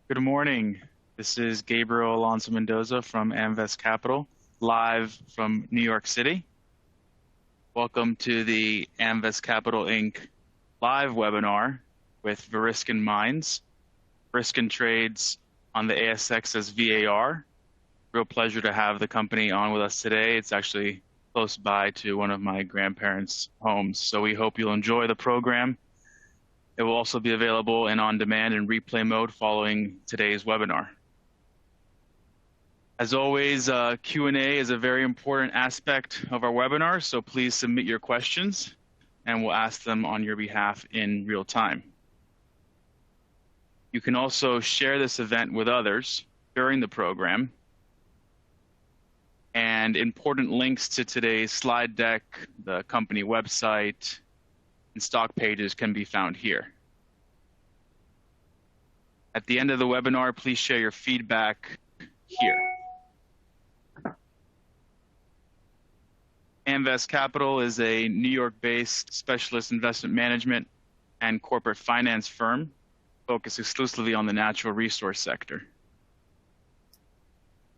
Good morning. This is Gabriel Alonso-Mendoza from Amvest Capital, live from New York City. Welcome to the Amvest Capital Inc. live webinar with Variscan Mines. Variscan trades on the ASX as VAR. Real pleasure to have the company on with us today. It's actually close by to one of my grandparents' homes, so we hope you'll enjoy the program. It will also be available in on-demand and replay mode following today's webinar. As always, Q&A is a very important aspect of our webinar, so please submit your questions and we'll ask them on your behalf in real time. You can also share this event with others during the program, and important links to today's slide deck, the company website, and stock pages can be found here. At the end of the webinar, please share your feedback here. Amvest Capital is a New York-based specialist investment management and corporate finance firm focused exclusively on the natural resource sector.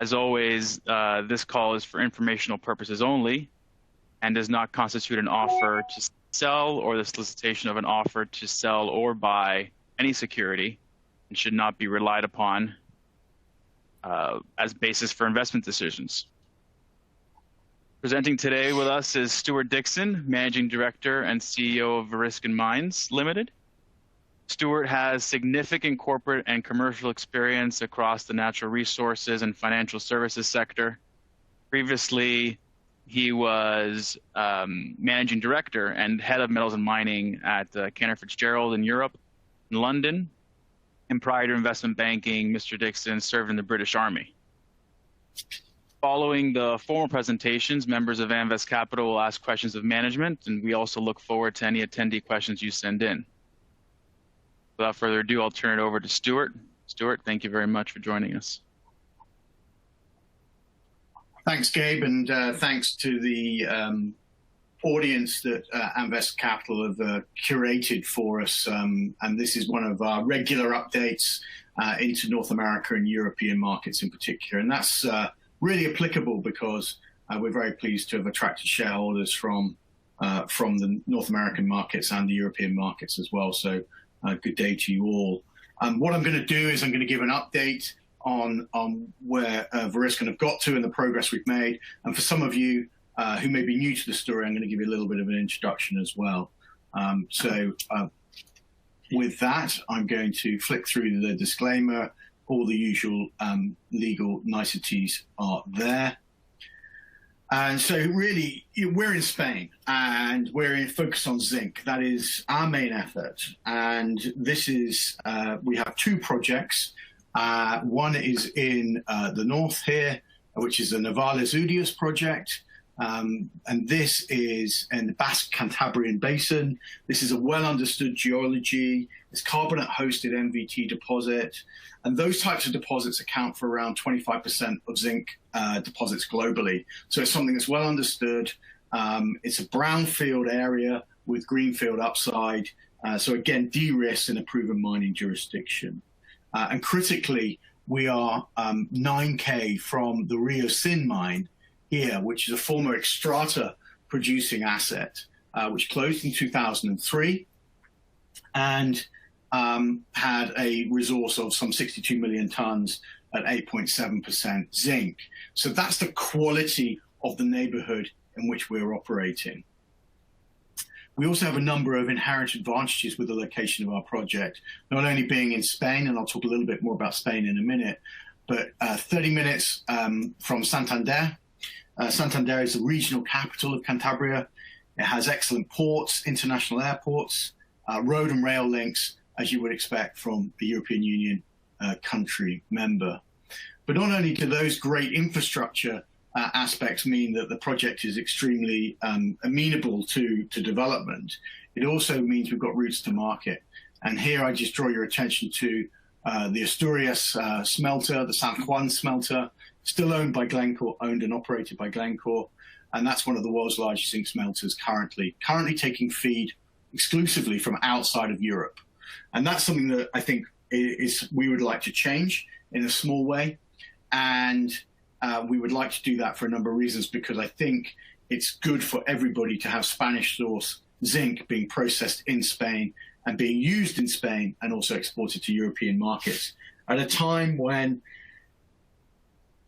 As always, this call is for informational purposes only and does not constitute an offer to sell or the solicitation of an offer to sell or buy any security, and should not be relied upon as basis for investment decisions. Presenting today with us is Stuart Dixon, Managing Director and CEO of Variscan Mines Limited. Stuart has significant corporate and commercial experience across the natural resources and financial services sector. Previously, he was Managing Director and Head of Metals and Mining at Cantor Fitzgerald in Europe, in London. And prior to investment banking, Mr. Dixon served in the British Army. Following the formal presentations, members of Amvest Capital will ask questions of management, and we also look forward to any attendee questions you send in. Without further ado, I'll turn it over to Stuart. Stuart, thank you very much for joining us. Thanks, Gabe, and thanks to the audience that Amvest Capital have curated for us. And this is one of our regular updates into North America and European markets in particular. And that's really applicable because we're very pleased to have attracted shareholders from the North American markets and the European markets as well. So good day to you all. What I'm going to do is I'm going to give an update on where Variscan have got to and the progress we've made. And for some of you who may be new to the story, I'm going to give you a little bit of an introduction as well. With that, I'm going to flick through the disclaimer. All the usual legal niceties are there. And so really, we're in Spain and we're focused on zinc. That is our main effort. And this is, we have two projects. One is in the north here, which is the Novales-Udias project. And this is in the Basque Cantabrian Basin. This is a well-understood geology. It's carbonate-hosted MVT deposit. And those types of deposits account for around 25% of zinc deposits globally. So it's something that's well understood. It's a brownfield area with greenfield upside. So again, de-risked in a proven mining jurisdiction. And critically, we are 9K from the Rio Sin mine here, which is a former Extrata producing asset, which closed in 2003 and had a resource of some 62 million tons at 8.7% zinc. So that's the quality of the neighborhood in which we're operating. We also have a number of inherent advantages with the location of our project, not only being in Spain, and I'll talk a little bit more about Spain in a minute, but 30 minutes from Santander. Santander is the regional capital of Cantabria. It has excellent ports, international airports, road and rail links, as you would expect from a European Union country member. But not only do those great infrastructure aspects mean that the project is extremely amenable to development, it also means we've got routes to market. And here I just draw your attention to the Asturias smelter, the San Juan Smelter, still owned by Glencore, owned and operated by Glencore. And that's one of the world's largest zinc smelters currently taking feed exclusively from outside of Europe. And that's something that I think we would like to change in a small way. And we would like to do that for a number of reasons, because I think it's good for everybody to have Spanish source zinc being processed in Spain and being used in Spain and also exported to European markets at a time when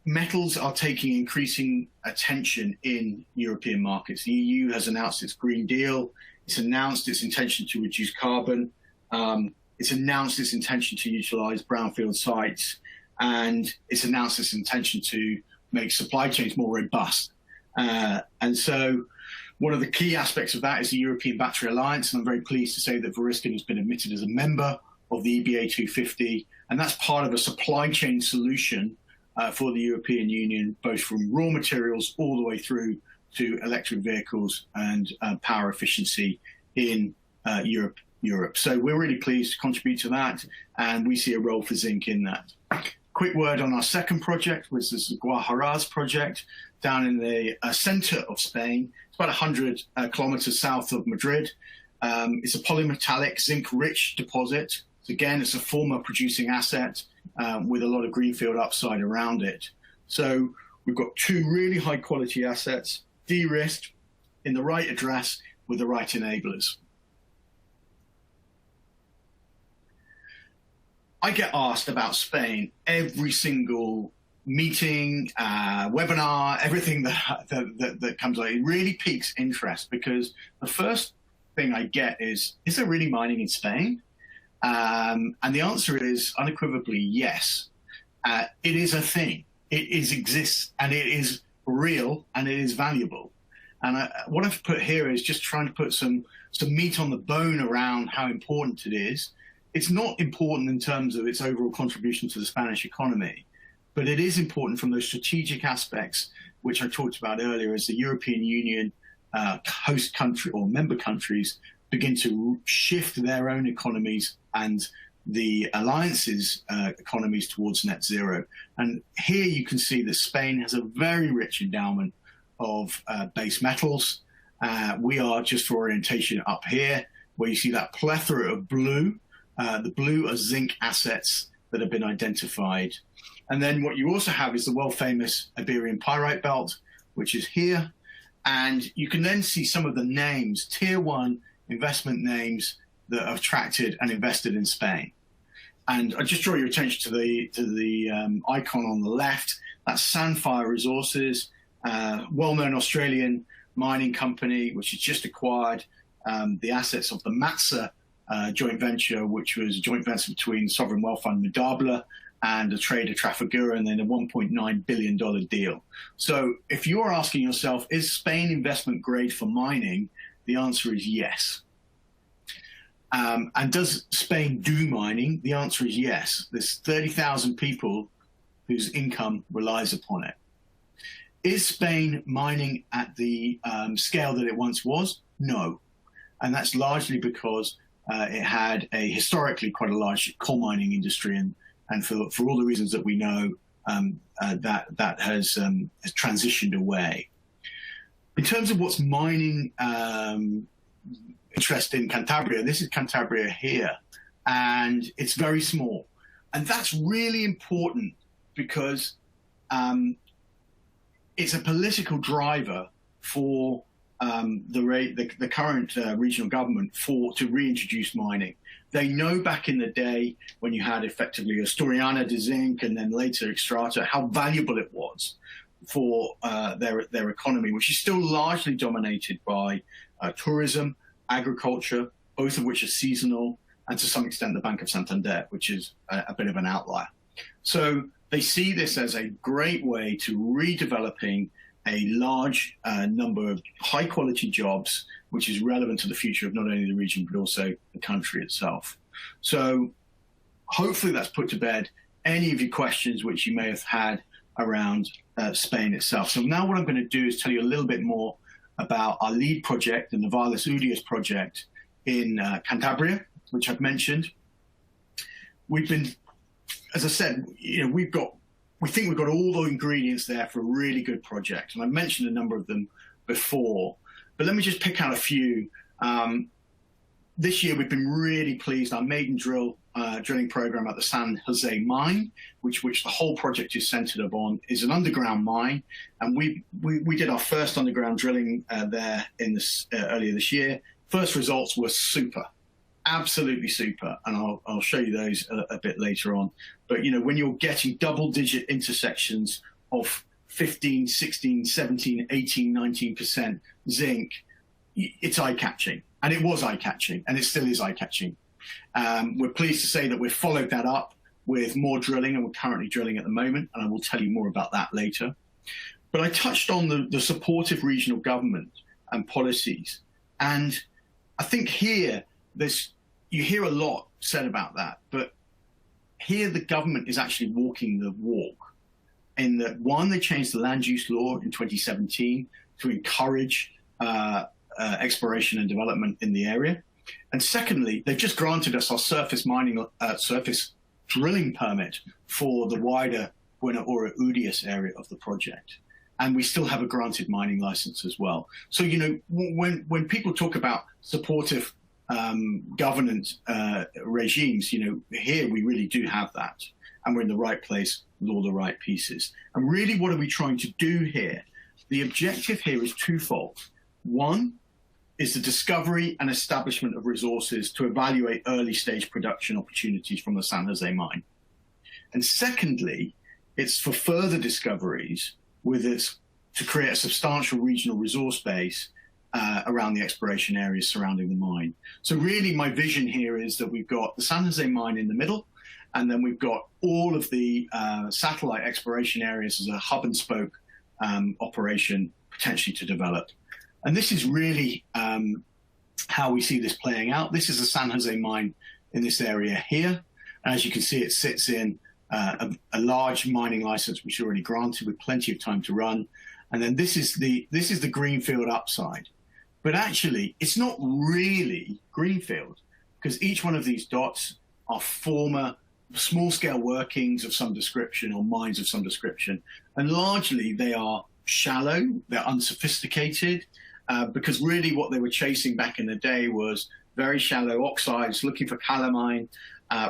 metals are taking increasing attention in European markets. The EU has announced its Green Deal. It's announced its intention to reduce carbon. It's announced its intention to utilize brownfield sites. And it's announced its intention to make supply chains more robust. And so one of the key aspects of that is the European Battery Alliance. And I'm very pleased to say that Variscan has been admitted as a member of the EBA 250. And that's part of a supply chain solution for the European Union, both from raw materials all the way through to electric vehicles and power efficiency in Europe. So we're really pleased to contribute to that, and we see a role for zinc in that. Quick word on our second project, which is the Guajaraz project down in the center of Spain. It's about 100 kilometers south of Madrid. It's a polymetallic zinc-rich deposit. So again, it's a former producing asset with a lot of greenfield upside around it. So we've got two really high-quality assets, de-risked, in the right address with the right enablers. I get asked about Spain every single meeting, webinar, everything that comes out. It really piques interest, because the first thing I get is there really mining in Spain? And the answer is unequivocally yes. It is a thing. It exists, and it is real, and it is valuable. And what I've put here is just trying to put some meat on the bone around how important it is. It's not important in terms of its overall contribution to the Spanish economy, but it is important from those strategic aspects, which I talked about earlier, as the European Union host country or member countries begin to shift their own economies and the alliance's economies towards net zero. And here you can see that Spain has a very rich endowment of base metals. We are, just for orientation, up here, where you see that plethora of blue. The blue are zinc assets that have been identified. And then what you also have is the world-famous Iberian Pyrite Belt, which is here. And you can then see some of the names, tier one investment names that have attracted and invested in Spain. And I just draw your attention to the icon on the left. That's Sandfire Resources, well-known Australian mining company, which has just acquired the assets of the Matsa joint venture, which was a joint venture between Sovereign Wealth Fund Medabla and the trader Trafigura, and then a $1.9 billion deal. So if you're asking yourself, is Spain investment grade for mining? The answer is yes. And does Spain do mining? The answer is yes. There's 30,000 people whose income relies upon it. Is Spain mining at the scale that it once was? No. And that's largely because it had a historically quite a large coal mining industry, and for all the reasons that we know, that has transitioned away. In terms of what's mining interest in Cantabria, this is Cantabria here, and it's very small. And that's really important because it's a political driver for the current regional government to reintroduce mining. They know back in the day when you had effectively Asturiana de Zinc and then later Xstrata, how valuable it was for their economy, which is still largely dominated by tourism, agriculture, both of which are seasonal, and to some extent the Bank of Santander, which is a bit of an outlier. So they see this as a great way to redeveloping a large number of high-quality jobs, which is relevant to the future of not only the region, but also the country itself. So hopefully that's put to bed any of your questions which you may have had around Spain itself. So now what I'm going to do is tell you a little bit more about our lead project, the Novales-Udias project in Cantabria, which I've mentioned. We've been, as I said, we think we've got all the ingredients there for a really good project. And I mentioned a number of them before, but let me just pick out a few. this year we've been really pleased. Our maiden drilling program at the San Jose mine, which the whole project is centered upon, is an underground mine, and we did our first underground drilling there in this earlier this year. First results were super, absolutely super, and I'll show you those a bit later on. But when you're getting double-digit intersections of 15, 16, 17, 18, 19% zinc, it's eye-catching. And it was eye-catching, and it still is eye-catching. We're pleased to say that we've followed that up with more drilling, and we're currently drilling at the moment, and I will tell you more about that later. But I touched on the supportive regional government and policies. And I think here, you hear a lot said about that, but here the government is actually walking the walk. In that, one, they changed the land use law in 2017 to encourage exploration and development in the area. And secondly, they've just granted us our surface drilling permit for the wider Novales-Udias area of the project. And we still have a granted mining license as well. So, when people talk about supportive governance regimes, here we really do have that. And we're in the right place with all the right pieces. And really, what are we trying to do here? The objective here is twofold. One is the discovery and establishment of resources to evaluate early stage production opportunities from the San Jose mine. And secondly, it's for further discoveries to create a substantial regional resource base around the exploration areas surrounding the mine. So really my vision here is that we've got the San Jose mine in the middle, and then we've got all of the satellite exploration areas as a hub and spoke operation potentially to develop. And this is really how we see this playing out. This is the San Jose mine in this area here. And as you can see, it sits in a large mining license, which is already granted with plenty of time to run. And then this is the greenfield upside. But actually, it's not really greenfield, because each one of these dots are former small-scale workings of some description or mines of some description. And largely, they are shallow, they're unsophisticated, because really what they were chasing back in the day was very shallow oxides, looking for calamine,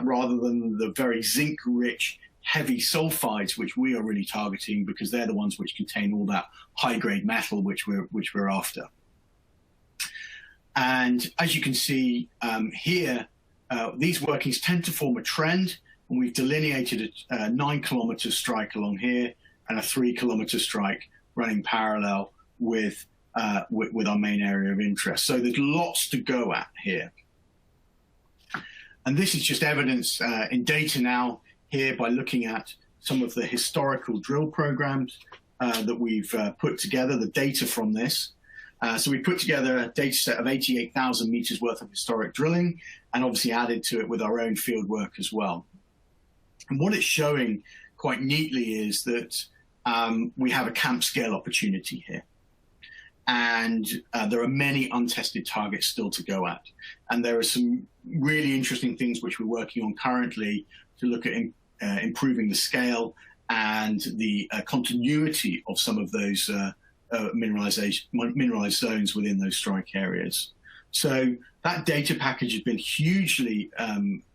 rather than the very zinc-rich, heavy sulfides, which we are really targeting, because they're the ones which contain all that high-grade metal which we're after. And as you can see here, these workings tend to form a trend, and we've delineated a 9-kilometer strike along here and a 3-kilometer strike running parallel with our main area of interest. So there's lots to go at here. And this is just evidence in data now here by looking at some of the historical drill programs that we've put together, the data from this. So we put together a data set of 88,000 meters worth of historic drilling, and obviously added to it with our own field work as well. And what it's showing quite neatly is that we have a camp scale opportunity here. And there are many untested targets still to go at. And there are some really interesting things which we're working on currently to look at improving the scale and the continuity of some of those mineralized zones within those strike areas. So that data package has been hugely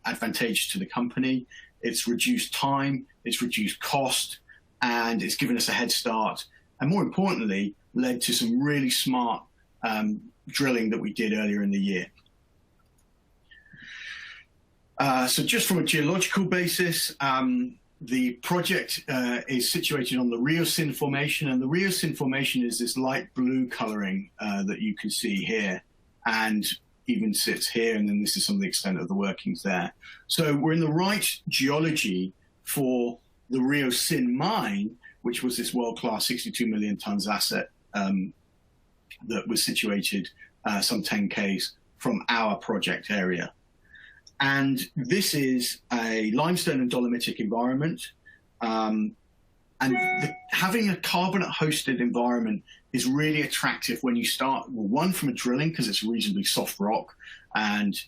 advantageous to the company. It's reduced time, it's reduced cost, and it's given us a head start. And more importantly, led to some really smart drilling that we did earlier in the year. So just from a geological basis, the project is situated on the Riocin Formation, and the Riocin Formation is this light blue coloring that you can see here, and even sits here, and then this is some of the extent of the workings there. So we're in the right geology for the Riocin mine, which was this world-class 62 million tons asset that was situated some 10 k's from our project area. And this is a limestone and dolomitic environment. Having a carbonate-hosted environment is really attractive when you start, well, one, from a drilling, because it's reasonably soft rock, and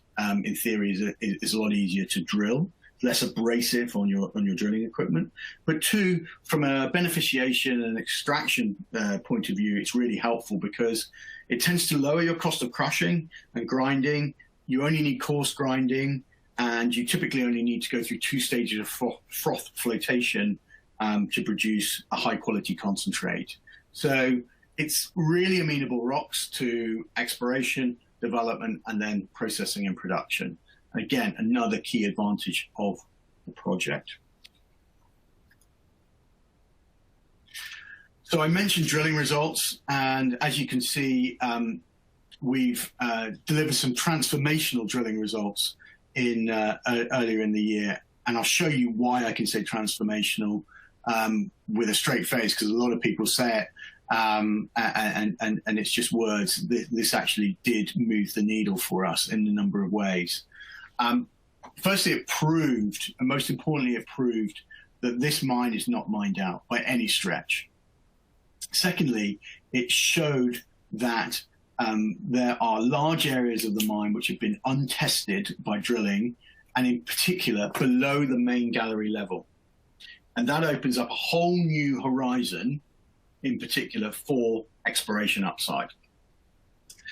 in theory is a lot easier to drill, less abrasive on your drilling equipment. But two, from a beneficiation and extraction point of view, it's really helpful because it tends to lower your cost of crushing and grinding, You only need coarse grinding, and you typically only need to go through 2 stages of froth flotation to produce a high quality concentrate. So it's really amenable rocks to exploration, development, and then processing and production. And again, another key advantage of the project. So I mentioned drilling results, and as you can see, we've delivered some transformational drilling results in earlier in the year, and I'll show you why I can say transformational with a straight face, because a lot of people say it, and it's just words. This actually did move the needle for us in a number of ways. Firstly, it proved, and most importantly, it proved that this mine is not mined out by any stretch. Secondly, it showed that there are large areas of the mine which have been untested by drilling, and in particular below the main gallery level. And that opens up a whole new horizon, in particular for exploration upside.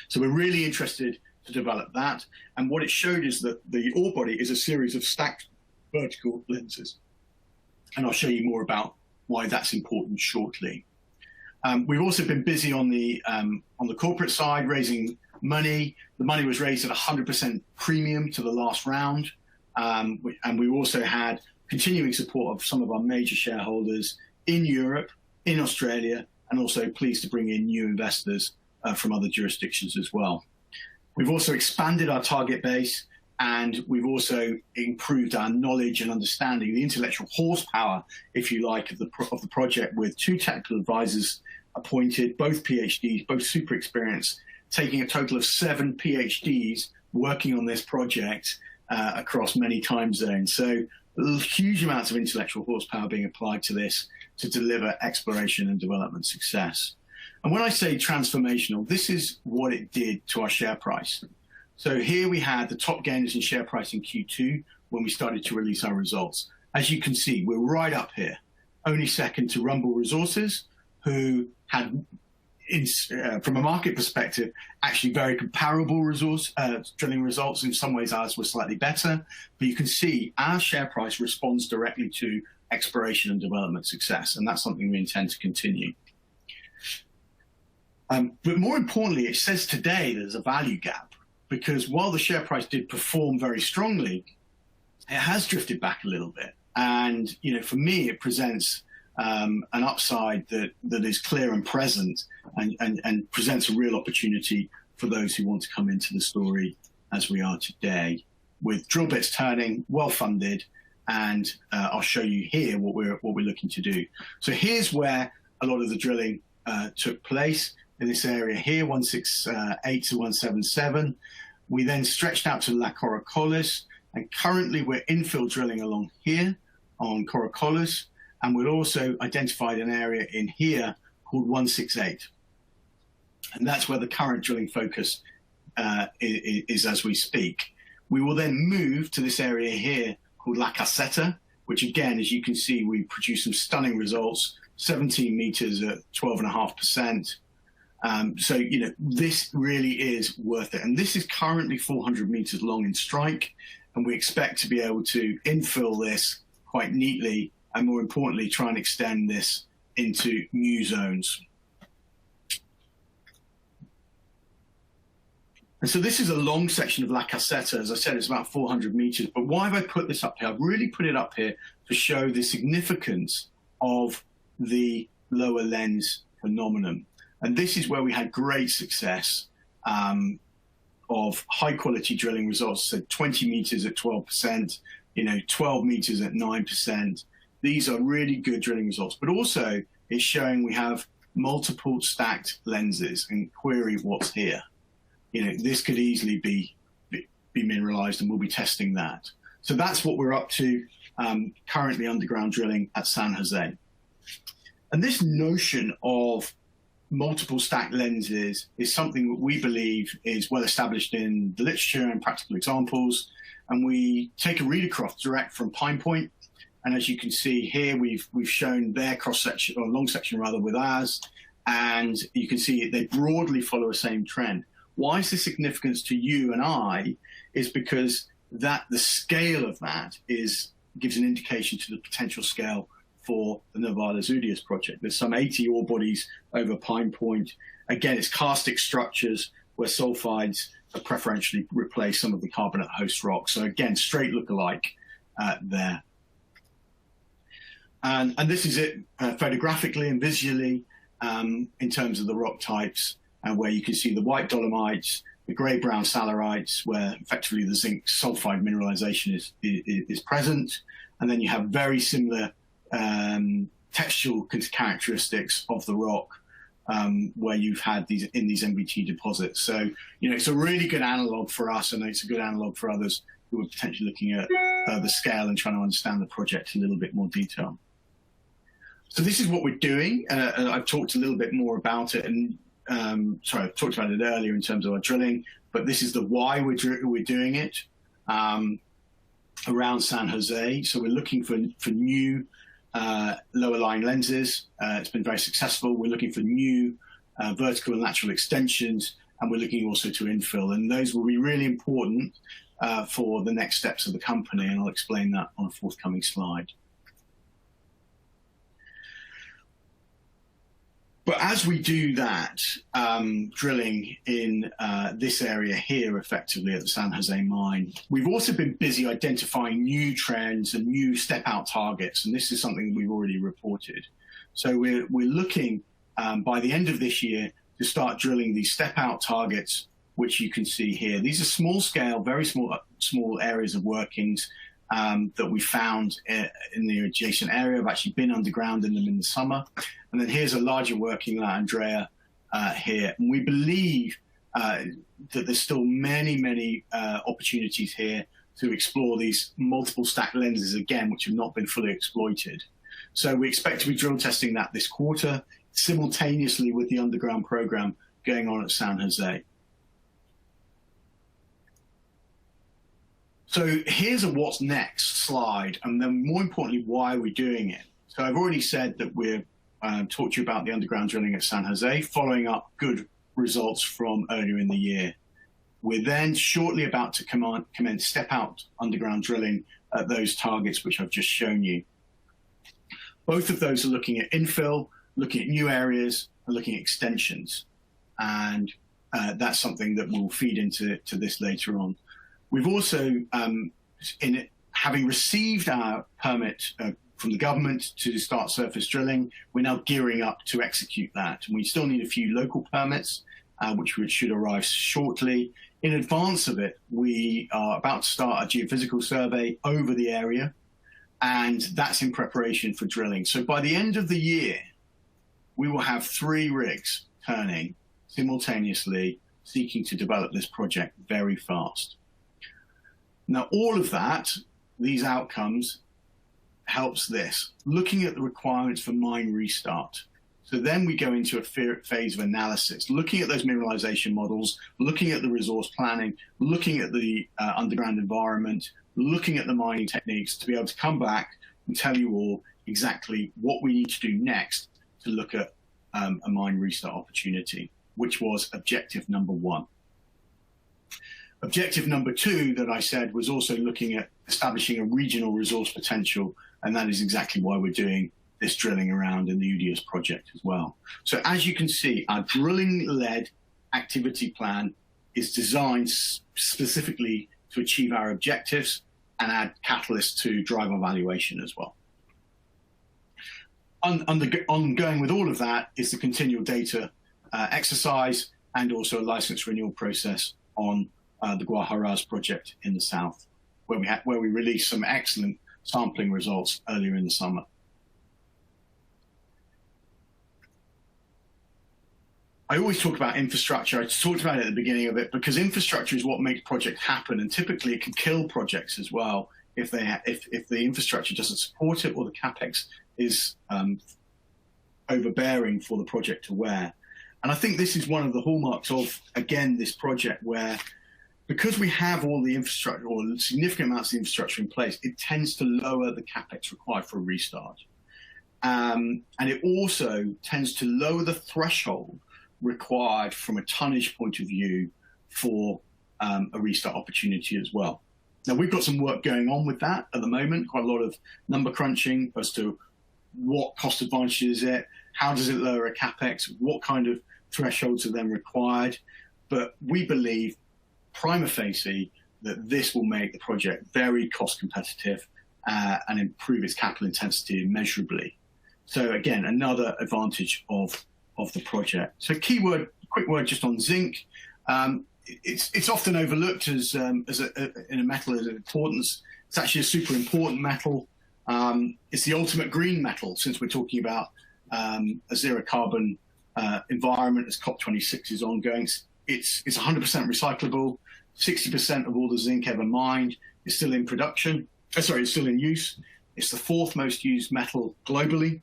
So we're really interested to develop that. And what it showed is that the ore body is a series of stacked vertical lenses. And I'll show you more about why that's important shortly. We've also been busy on the corporate side, raising money. The money was raised at 100% premium to the last round. And we also had continuing support of some of our major shareholders in Europe, in Australia, and also pleased to bring in new investors from other jurisdictions as well. We've also expanded our target base, and we've also improved our knowledge and understanding, the intellectual horsepower, if you like, of the project, with 2 technical advisors appointed, both PhDs, both super experienced, taking a total of 7 PhDs working on this project across many time zones. So huge amounts of intellectual horsepower being applied to this to deliver exploration and development success. And when I say transformational, this is what it did to our share price. So here we had the top gainers in share price in Q2 when we started to release our results. As you can see, we're right up here, only second to Rumble Resources, who had, from a market perspective, actually very comparable drilling results. In some ways, ours were slightly better. But you can see our share price responds directly to exploration and development success, and that's something we intend to continue. But more importantly, it says today there's a value gap, because while the share price did perform very strongly, it has drifted back a little bit. And for me, it presents an upside that is clear and present, and presents a real opportunity for those who want to come into the story as we are today, with drill bits turning, well funded, and I'll show you here what we're looking to do. So here's where a lot of the drilling took place, in this area here, 168 to 177. We then stretched out to La Corocolis, and currently we're infill drilling along here on Corocolis, and we've also identified an area in here called 168. And that's where the current drilling focus is as we speak. We will then move to this area here called La Cassetta, which again, as you can see, we produce some stunning results, 17 meters at 12.5%. So, this really is worth it. And this is currently 400 meters long in strike, and we expect to be able to infill this quite neatly, and more importantly, try and extend this into new zones. And so this is a long section of La Cassetta. As I said, it's about 400 meters. But why have I put this up here? I've really put it up here to show the significance of the lower lens phenomenon. And this is where we had great success of high quality drilling results. So 20 meters at 12%, 12 meters at 9%. These are really good drilling results, but also it's showing we have multiple stacked lenses, and query what's here. This could easily be mineralized, and we'll be testing that. So that's what we're up to currently underground drilling at San Jose. And this notion of multiple stacked lenses is something that we believe is well established in the literature and practical examples. And we take a read across direct from Pine Point. And as you can see here, we've shown their cross section, or long section rather, with ours. And you can see they broadly follow the same trend. Why is this significant to you and I? Is because that the scale of that gives an indication to the potential scale for the Novales-Udias project. There's some 80 ore bodies over Pine Point. Again, it's karstic structures where sulfides have preferentially replaced some of the carbonate host rock. So again, straight look-alike there. And this is it photographically and visually in terms of the rock types, where you can see the white dolomites, the grey-brown salarites, where effectively the zinc sulfide mineralization is present. And then you have very similar textural characteristics of the rock where you've had these in these MBT deposits. So, it's a really good analog for us, and it's a good analog for others who are potentially looking at the scale and trying to understand the project in a little bit more detail. So this is what we're doing. I've talked a little bit more about it, and I've talked about it earlier in terms of our drilling, but this is the why we're doing it around San Jose. So we're looking for new lower lying lenses. It's been very successful. We're looking for new vertical and lateral extensions, and we're looking also to infill. And those will be really important for the next steps of the company, and I'll explain that on a forthcoming slide. But as we do that, drilling in this area here, effectively at the San Jose mine, we've also been busy identifying new trends and new step-out targets, and this is something that we've already reported. So we're looking by the end of this year to start drilling these step-out targets, which you can see here. These are small-scale, very small areas of workings that we found in the adjacent area. I've actually been underground in them in the summer. And then here's a larger working La Andrea here. And we believe that there's still many opportunities here to explore these multiple stack lenses again, which have not been fully exploited. So we expect to be drill testing that this quarter, simultaneously with the underground program going on at San Jose. So here's a what's next slide, and then more importantly, why we're doing it. So I've already said that we're talked to you about the underground drilling at San Jose, following up good results from earlier in the year. We're then shortly about to commence step-out underground drilling at those targets which I've just shown you. Both of those are looking at infill, looking at new areas, and looking at extensions. And that's something that will feed into this later on. We've also, having received our permit from the government to start surface drilling, we're now gearing up to execute that. And we still need a few local permits, which should arrive shortly. In advance of it, we are about to start a geophysical survey over the area, and that's in preparation for drilling. So by the end of the year, we will have 3 rigs turning simultaneously, seeking to develop this project very fast. Now, all of that, these outcomes, helps this, looking at the requirements for mine restart. So then we go into a phase of analysis, looking at those mineralization models, looking at the resource planning, looking at the underground environment, looking at the mining techniques to be able to come back and tell you all exactly what we need to do next to look at a mine restart opportunity, which was objective number 1. Objective number 2 that I said was also looking at establishing a regional resource potential, and that is exactly why we're doing this drilling around in the Udias project as well. So as you can see, our drilling-led activity plan is designed specifically to achieve our objectives and add catalysts to drive our valuation as well. Ongoing with all of that is the continual data exercise and also a license renewal process on the Guajaraz project in the south, where we released some excellent sampling results earlier in the summer. I always talk about infrastructure. I talked about it at the beginning of it because infrastructure is what makes projects happen, and typically it can kill projects as well if the infrastructure doesn't support it or the capex is overbearing for the project to wear. And I think this is one of the hallmarks of, again, this project where, because we have all the infrastructure or significant amounts of infrastructure in place, it tends to lower the capex required for a restart. And it also tends to lower the threshold required from a tonnage point of view for a restart opportunity as well. Now, we've got some work going on with that at the moment, quite a lot of number crunching as to what cost advantage is it, how does it lower a capex, what kind of thresholds are then required. But we believe prima facie that this will make the project very cost competitive and improve its capital intensity immeasurably. So again, another advantage of the project. So quick word just on zinc. It's often overlooked as in a metal as importance. It's actually a super important metal. It's the ultimate green metal, since we're talking about a zero carbon environment as COP26 is ongoing. It's 100% recyclable. 60% of all the zinc ever mined is still in production. It's still in use. It's the fourth most used metal globally.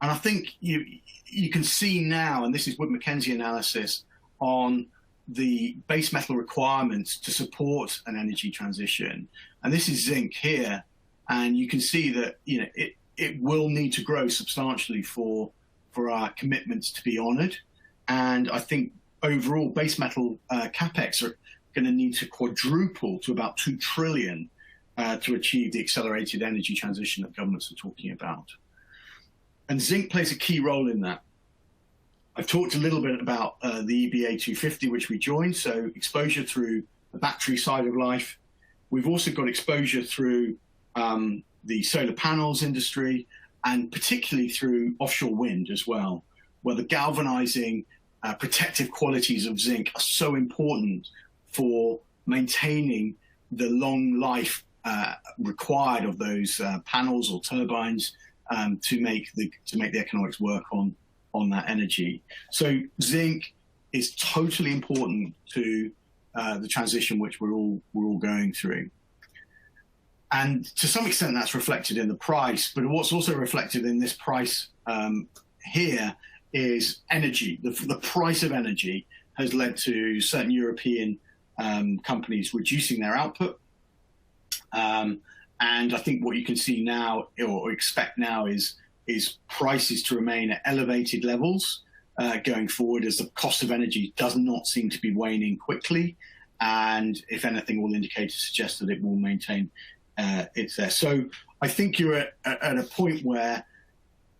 And I think you can see now, and this is Wood Mackenzie analysis on the base metal requirements to support an energy transition. And this is zinc here. And you can see that it will need to grow substantially for our commitments to be honored. And I think overall base metal capex are going to need to quadruple to about 2 trillion to achieve the accelerated energy transition that governments are talking about. And zinc plays a key role in that. I've talked a little bit about the EBA 250, which we joined, so exposure through the battery side of life. We've also got exposure through the solar panels industry, and particularly through offshore wind as well, where the galvanizing protective qualities of zinc are so important for maintaining the long life required of those panels or turbines to make the economics work on that energy. So zinc is totally important to the transition which we're all going through. And to some extent that's reflected in the price, but what's also reflected in this price here is energy. The price of energy has led to certain European companies reducing their output. And I think what you can see now or expect now is prices to remain at elevated levels going forward, as the cost of energy does not seem to be waning quickly. And if anything, all indicators suggest that it will maintain it's there. So I think you're at a point where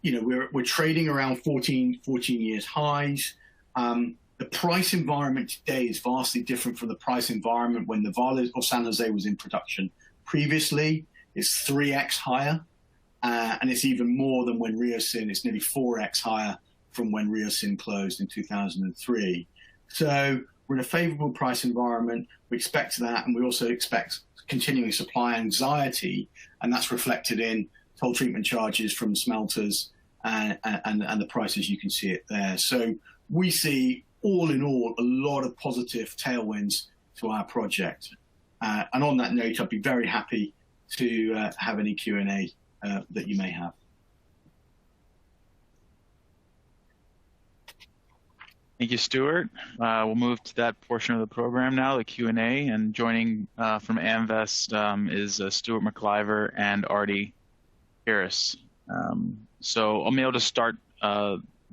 we're trading around 14 years highs. The price environment today is vastly different from the price environment when Novales or San Jose was in production previously. It's 3x higher, and it's even more than when Riocin. It's nearly 4x higher from when Riocin closed in 2003. So we're in a favorable price environment. We expect that, and we also expect continuing supply anxiety, and that's reflected in toll treatment charges from smelters and the prices. You can see it there. So we see, all in all, a lot of positive tailwinds to our project. And on that note, I'd be very happy to have any Q&A that you may have. Thank you, Stuart. We'll move to that portion of the program now, the Q&A. And joining from Amvest is Stuart McIver and Artie Harris. So I'll be able to start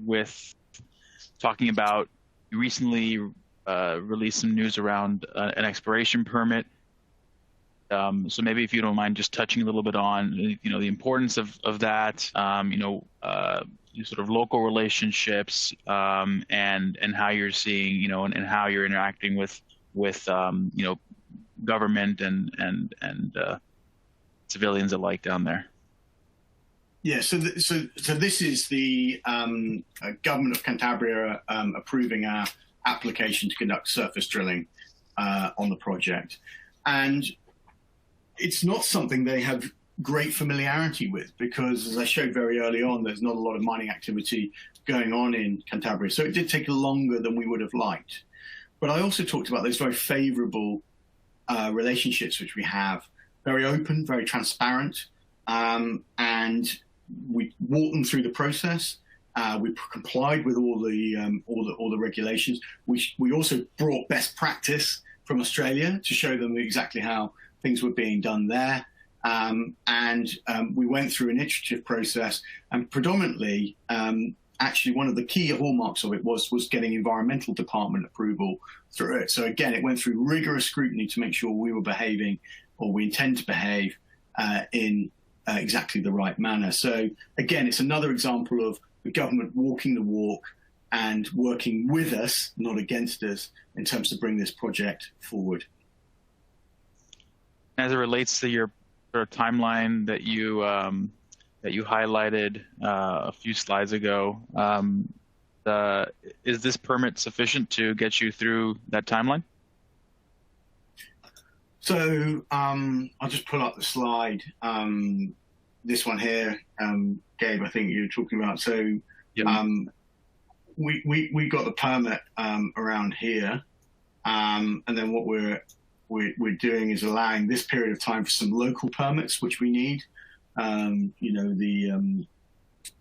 with talking about, you recently released some news around an exploration permit. So maybe if you don't mind just touching a little bit on, the importance of that, sort of local relationships, and how you're seeing, and how you're interacting with government and civilians alike down there. Yeah, so this is the government of Cantabria approving our application to conduct surface drilling on the project, and it's not something they have great familiarity with, because as I showed very early on, there's not a lot of mining activity going on in Cantabria. So it did take longer than we would have liked. But I also talked about those very favorable relationships which we have, very open, very transparent, and we walked them through the process. We complied with all the regulations. We also brought best practice from Australia to show them exactly how things were being done there. And we went through an iterative process, and predominantly actually one of the key hallmarks of it was getting environmental department approval through it. So again, it went through rigorous scrutiny to make sure we were behaving, or we intend to behave, in exactly the right manner. So again, it's another example of the government walking the walk and working with us, not against us, in terms to bring this project forward. As it relates to your sort of timeline that you highlighted a few slides ago, is this permit sufficient to get you through that timeline? So I'll just pull up the slide. This one here, Gabe, I think you were talking about. So yep. We got the permit around here, and then what we're doing is allowing this period of time for some local permits, which we need. You know, the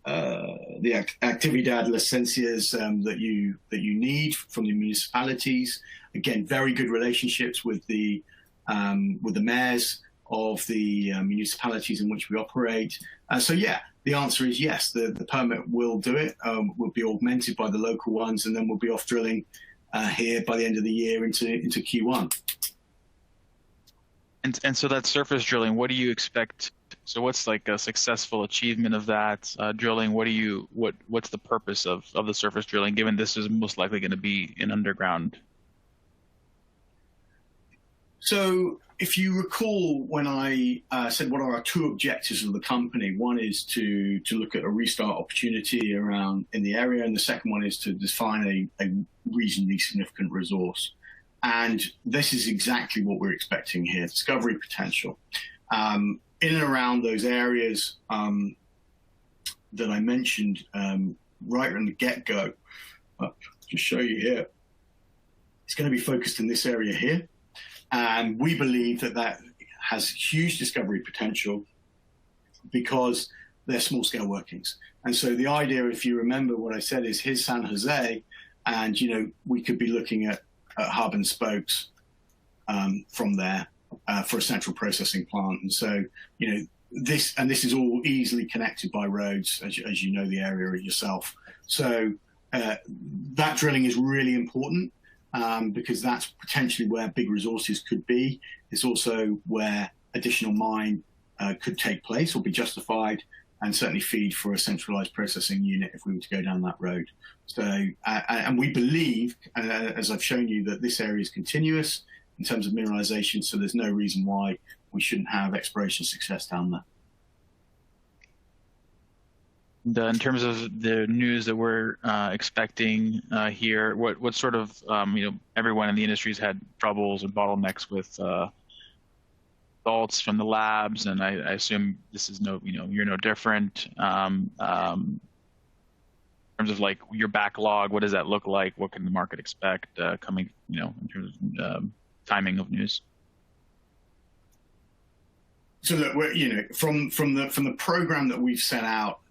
actividad licencias that you need from the municipalities. Again, very good relationships with the mayors of the municipalities in which we operate. So yeah, the answer is yes. The permit will do it. Will be augmented by the local ones, and then we'll be off drilling here by the end of the year into Q1. And so that surface drilling, what do you expect? So what's like a successful achievement of that drilling? What's the purpose of the surface drilling, given this is most likely going to be an underground? So if you recall when I said what are our two objectives of the company, one is to look at a restart opportunity around in the area, and the second one is to define a reasonably significant resource. And this is exactly what we're expecting here, discovery potential. In and around those areas that I mentioned right from the get-go, I'll just show you here. It's going to be focused in this area here. And we believe that has huge discovery potential because they're small-scale workings. And so the idea, if you remember what I said, is here's San Jose, and, you know, we could be looking at hub and spokes from there for a central processing plant. And so, you know, this is all easily connected by roads, as you know the area yourself. So that drilling is really important because that's potentially where big resources could be. It's also where additional mine could take place or be justified, and certainly feed for a centralized processing unit if we were to go down that road. So, and we believe, as I've shown you, that this area is continuous in terms of mineralization, so there's no reason why we shouldn't have exploration success down there. In terms of the news that we're expecting here, what sort of, you know, everyone in the industry's had troubles and bottlenecks with results from the labs, and I assume this is you're no different. In terms of like your backlog, what does that look like? What can the market expect coming, in terms of timing of news? So look, we're, from the program that we've set out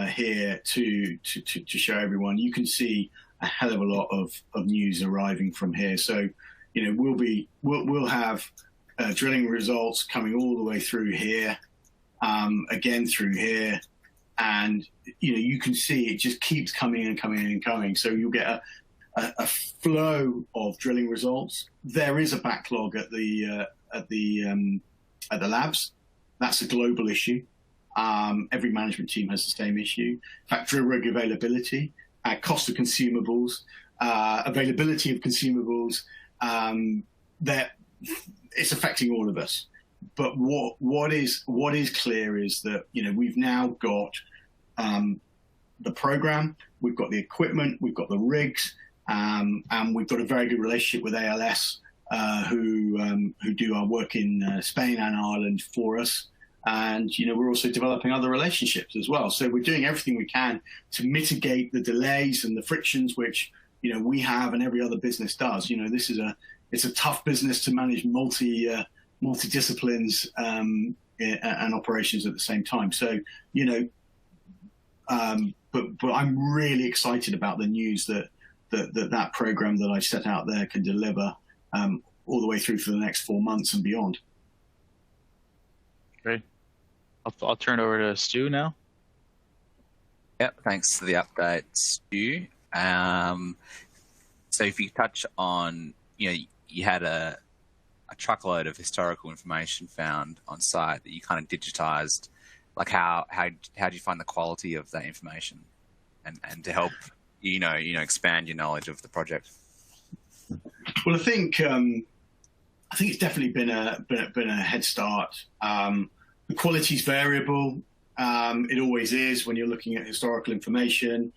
here to show everyone, you can see a hell of a lot of news arriving from here. So, we'll have drilling results coming all the way through here, again through here, and you can see it just keeps coming and coming and coming. So you'll get a flow of drilling results. There is a backlog at the labs. That's a global issue. Every management team has the same issue. In fact, drill rig availability, cost of consumables, availability of consumables, that it's affecting all of us. But what is clear is that we've now got the program, we've got the equipment, we've got the rigs, and we've got a very good relationship with ALS, who do our work in Spain and Ireland for us. And, we're also developing other relationships as well. So we're doing everything we can to mitigate the delays and the frictions which, we have and every other business does. It's a tough business to manage multi-disciplines and operations at the same time. So, but I'm really excited about the news that program that I set out there can deliver all the way through for the next 4 months and beyond. Great. I'll turn it over to Stu now. Yep, thanks for the update, Stu. So if you touch on, you had a truckload of historical information found on site that you kind of digitized. Like how do you find the quality of that information, and to help expand your knowledge of the project? Well, I think it's definitely been a head start. The quality is variable. It always is when you're looking at historical information.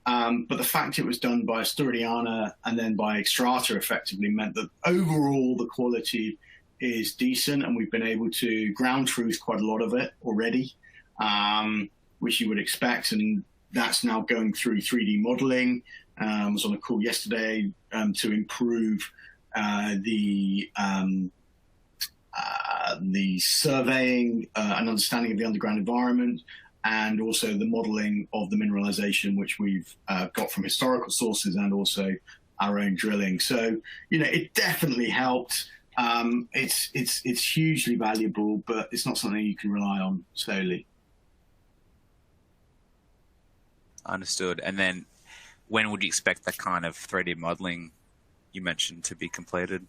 But the fact it was done by Asturiana and then by Xstrata effectively meant that overall the quality is decent, and we've been able to ground truth quite a lot of it already, which you would expect. And that's now going through 3D modeling. I was on a call yesterday to improve the surveying and understanding of the underground environment, and also the modeling of the mineralization, which we've got from historical sources and also our own drilling. So, it definitely helped. It's hugely valuable, but it's not something you can rely on solely. Understood. And then when would you expect that kind of 3D modeling you mentioned to be completed?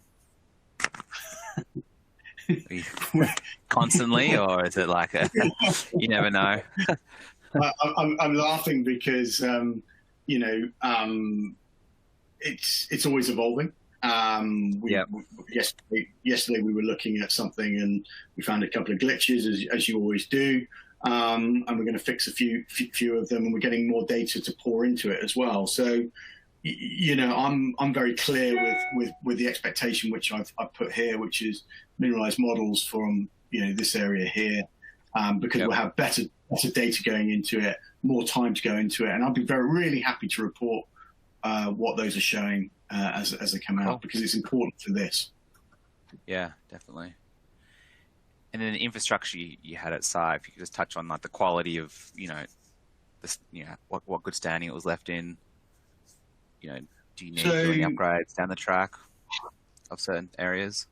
Constantly, or is it like you never know? I'm laughing because it's always evolving. Yesterday we were looking at something and we found a couple of glitches, as you always do, and we're going to fix a few of them, and we're getting more data to pour into it as well. So I'm very clear with the expectation which I've put here, which is mineralized models from this area here, because we'll have better data going into it, more time to go into it, and I'll be really happy to report what those are showing as they come out, because it's important for this. Yeah, definitely. And then the infrastructure you had at site, if you could just touch on like the quality of what good standing it was left in. Do you need any upgrades down the track of certain areas?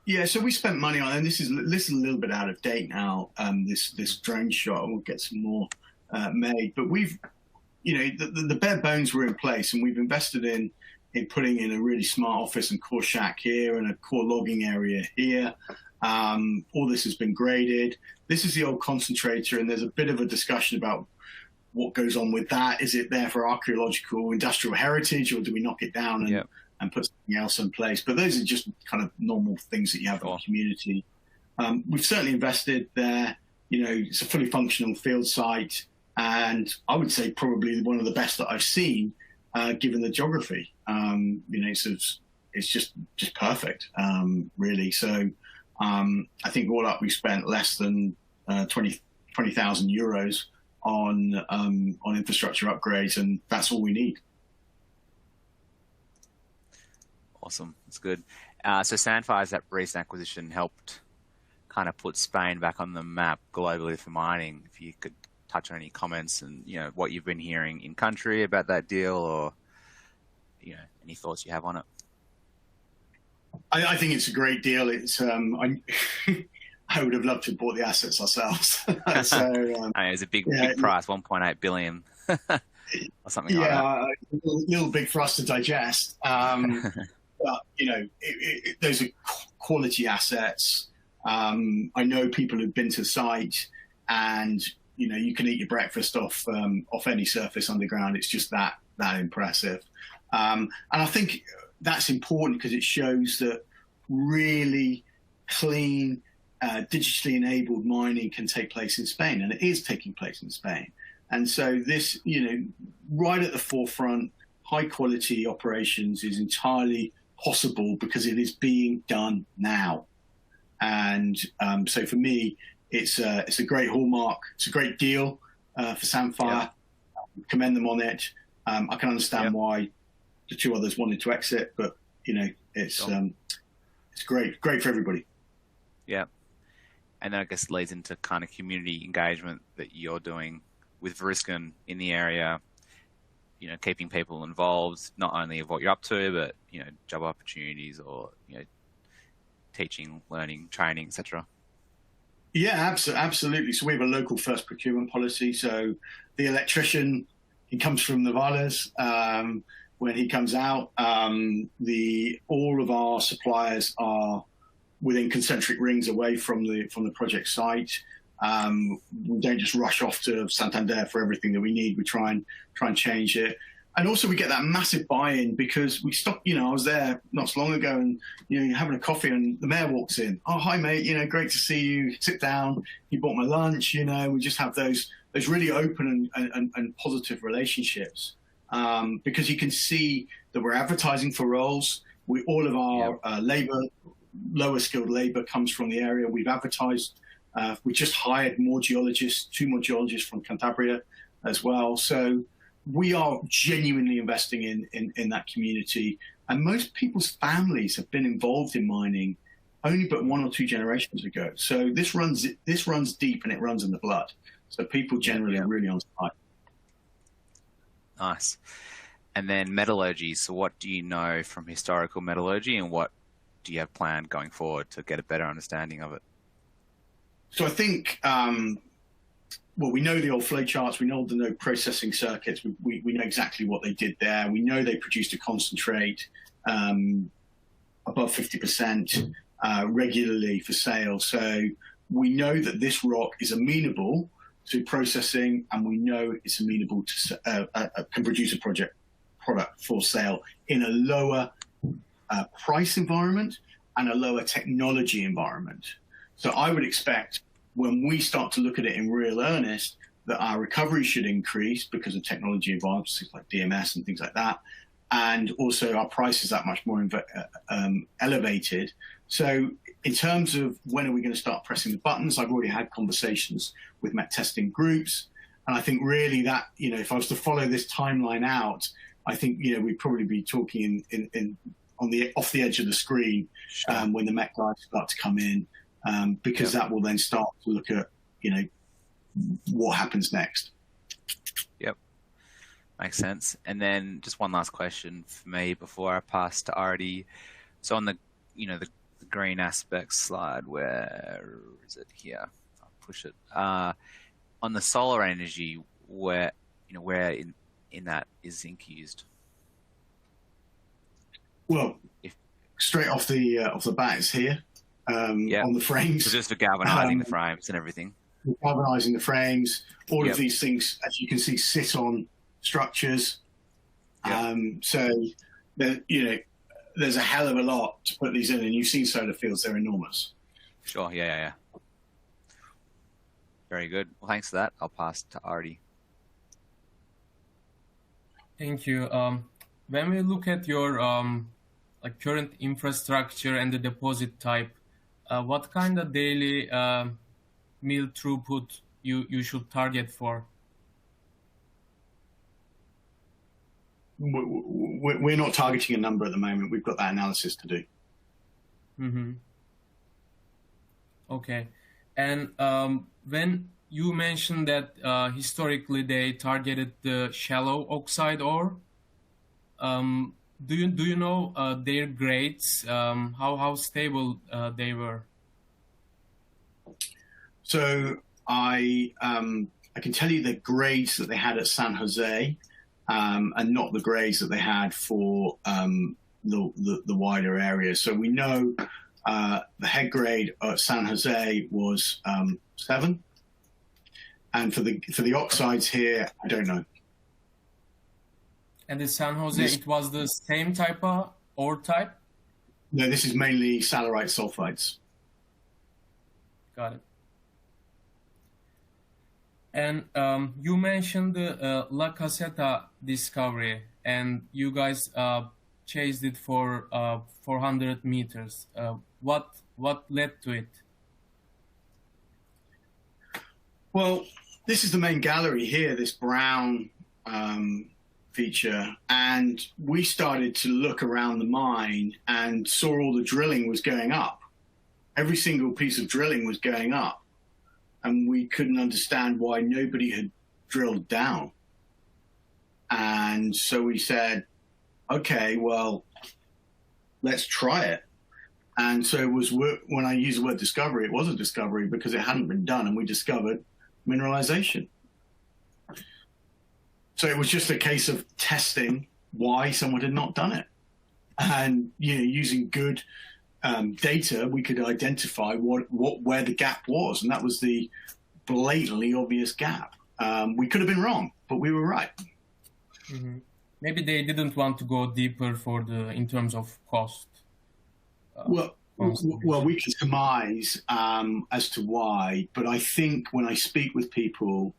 Yeah, so we spent money on, and this is a little bit out of date now, this drone shot, and we'll get some more made. But we've, the bare bones were in place, and we've invested in putting in a really smart office and core shack here and a core logging area here. All this has been graded. This is the old concentrator, and there's a bit of a discussion about what goes on with that. Is it there for archaeological industrial heritage, or do we knock it down and put something else in place? But those are just kind of normal things that you have in the community. We've certainly invested there. It's a fully functional field site, and I would say probably one of the best that I've seen, given the geography. It's just perfect, really. So I think all up we spent less than 20,000 euros on infrastructure upgrades, and that's all we need. Awesome, that's good. So Sandfire's that recent acquisition helped kind of put Spain back on the map globally for mining. If you could touch on any comments and what you've been hearing in country about that deal, or any thoughts you have on it. I think it's a great deal. It's I would have loved to have bought the assets ourselves. It was a big price, 1.8 billion or something like that. Yeah, a little big for us to digest. But those are quality assets. I know people who've been to site, and you can eat your breakfast off any surface underground. It's just that impressive. And I think that's important because it shows that really clean, digitally enabled mining can take place in Spain, and it is taking place in Spain. And so this, right at the forefront, high quality operations is entirely possible because it is being done now. And so for me, it's a great hallmark. It's a great deal for Sandfire. Commend them on it. I can understand why the two others wanted to exit, but it's great for everybody. Yeah. And then I guess leads into kind of community engagement that you're doing with Variscan in the area, keeping people involved, not only of what you're up to, but, job opportunities or, teaching, learning, training, etc. Yeah, absolutely. So we have a local first procurement policy. So the electrician, he comes from Novales. When he comes out, all of our suppliers are within concentric rings away from the project site. We don't just rush off to Santander for everything that we need. We try and change it. And also we get that massive buy-in because we stop, I was there not so long ago and, you're having a coffee and the mayor walks in. Oh, hi, mate. Great to see you. Sit down. You bought my lunch. We just have those really open and positive relationships because you can see that we're advertising for roles. All of our lower skilled labor comes from the area. We've advertised. We just hired more geologists, 2 more geologists from Cantabria as well. So we are genuinely investing in that community. And most people's families have been involved in mining only but 1 or 2 generations ago. So this runs deep and it runs in the blood. So people generally are really on site. Nice. And then metallurgy. So what do you know from historical metallurgy and what do you have planned going forward to get a better understanding of it? So I think, we know the old flow charts. We know the processing circuits. We know exactly what they did there. We know they produced a concentrate above 50% regularly for sale. So we know that this rock is amenable to processing, and we know it's amenable to can produce a product for sale in a lower price environment and a lower technology environment. So I would expect when we start to look at it in real earnest that our recovery should increase because of technology advances like DMS and things like that. And also our price is that much more elevated. So in terms of when are we going to start pressing the buttons, I've already had conversations with met testing groups. And I think really that, if I was to follow this timeline out, I think, we'd probably be talking off the edge of the screen when the met guys start to come in. Because that will then start to look at, what happens next. Yep. Makes sense. And then just one last question for me before I pass to Artie. So on the green aspects slide, where is it here? I'll push it. On the solar energy, where in that is zinc used? Well, straight off the bat, it's here. On the frames. So just for galvanizing the frames and everything. Galvanizing the frames. All of these things, as you can see, sit on structures. So, there's a hell of a lot to put these in, and you've seen solar fields; they're enormous. Sure. Yeah. Very good. Well, thanks for that. I'll pass to Artie. Thank you. When we look at your current infrastructure and the deposit type, what kind of daily mill throughput you should target for? We're not targeting a number at the moment. We've got that analysis to do. Mm-hmm. Okay. And when you mentioned that historically they targeted the shallow oxide ore, do you know their grades, how stable they were? So I can tell you the grades that they had at San Jose, and not the grades that they had for the wider area. So we know the head grade at San Jose was 7, and for the oxides here, I don't know. And in San Jose, it was the same type of ore type? No, this is mainly salarite sulfides. Got it. And you mentioned the La Cassetta Discovery, and you guys chased it for 400 meters. What led to it? Well, this is the main gallery here, this brown feature, and we started to look around the mine and saw all the drilling was going up. Every single piece of drilling was going up, and we couldn't understand why nobody had drilled down. And so we said, okay, well, let's try it. And so it was when I use the word discovery, it was a discovery because it hadn't been done, and we discovered mineralization. So it was just a case of testing why someone had not done it. And using good data, we could identify where the gap was, and that was the blatantly obvious gap. We could have been wrong, but we were right. Mm-hmm. Maybe they didn't want to go deeper in terms of cost. Well, we can surmise as to why, but I think when I speak with people,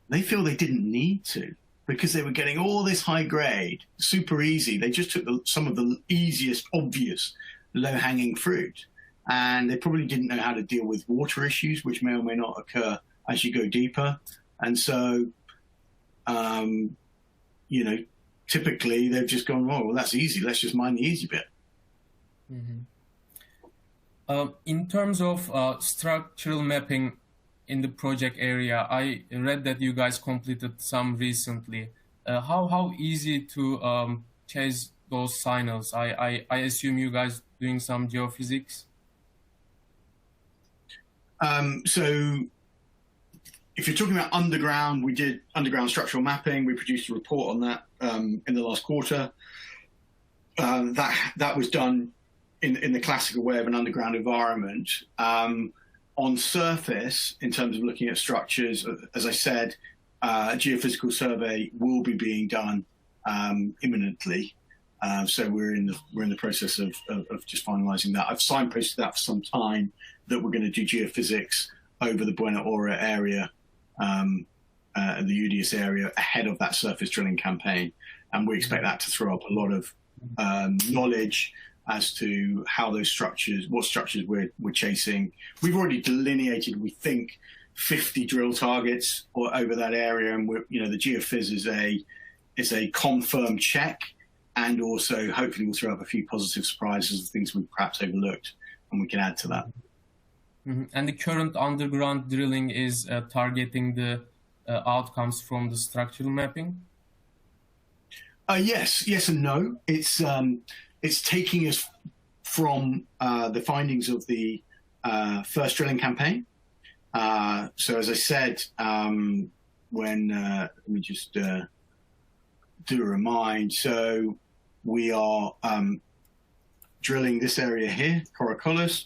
they feel they didn't need to because they were getting all this high grade, super easy. They just took some of the easiest, obvious, low-hanging fruit, and they probably didn't know how to deal with water issues, which may or may not occur as you go deeper. And so, typically they've just gone, oh, well, that's easy. Let's just mine the easy bit. Mm-hmm. In terms of structural mapping in the project area, I read that you guys completed some recently. How easy to chase those signals? I assume you guys doing some geophysics. So if you're talking about underground, we did underground structural mapping. We produced a report on that in the last quarter. That was done in the classical way of an underground environment. On surface, in terms of looking at structures, as I said, a geophysical survey will be being done imminently. So we're in the process of just finalising that. I've signposted that for some time that we're going to do geophysics over the Buena Hora area, the Udias area, ahead of that surface drilling campaign, and we expect that to throw up a lot of knowledge as to how those structures, what structures we're chasing. We've already delineated, we think, 50 drill targets over that area, and the geophys is a confirmed check, and also hopefully we'll throw up a few positive surprises of things we perhaps overlooked, and we can add to that. Mm-hmm. And the current underground drilling is targeting the outcomes from the structural mapping? Yes and no. It's taking us from the findings of the first drilling campaign. So as I said, let me just do a remind. So we are drilling this area here, Corocolis,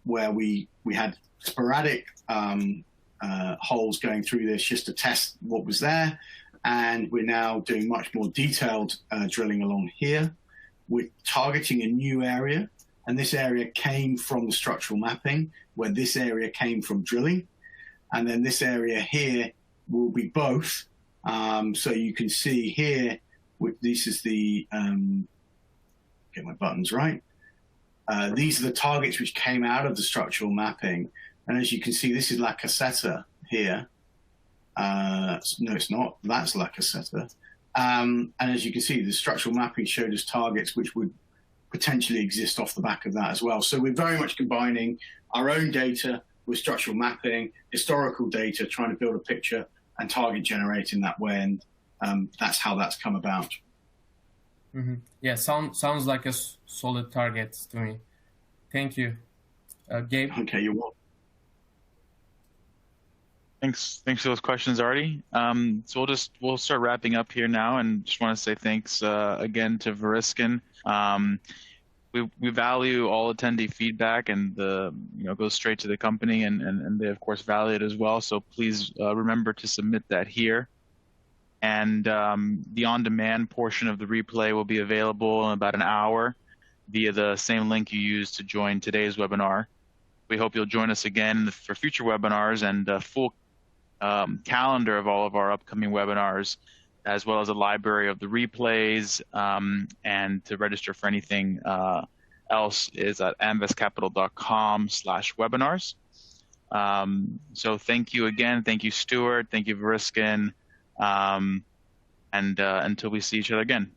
where we had sporadic holes going through this just to test what was there. And we're now doing much more detailed drilling along here. We're targeting a new area, and this area came from the structural mapping, where this area came from drilling. And then this area here will be both. So you can see here, this is the, get my buttons right. These are the targets which came out of the structural mapping. And as you can see, this is La Cassetta here. No, it's not. That's La Cassetta. And as you can see, the structural mapping showed us targets which would potentially exist off the back of that as well. So we're very much combining our own data with structural mapping, historical data, trying to build a picture and target generating that way. And that's how that's come about. Mm-hmm. Yeah, sounds like a solid target to me. Thank you. Gabe? Okay, you're welcome. Thanks for those questions, Artie. So we'll start wrapping up here now, and just want to say thanks again to Variscan. We value all attendee feedback, and goes straight to the company, and they of course value it as well. So please remember to submit that here. And the on-demand portion of the replay will be available in about an hour via the same link you used to join today's webinar. We hope you'll join us again for future webinars, and a full calendar of all of our upcoming webinars, as well as a library of the replays, and to register for anything else is at amvestcapital.com/webinars. So thank you again. Thank you, Stuart. Thank you, Variscan. And until we see each other again.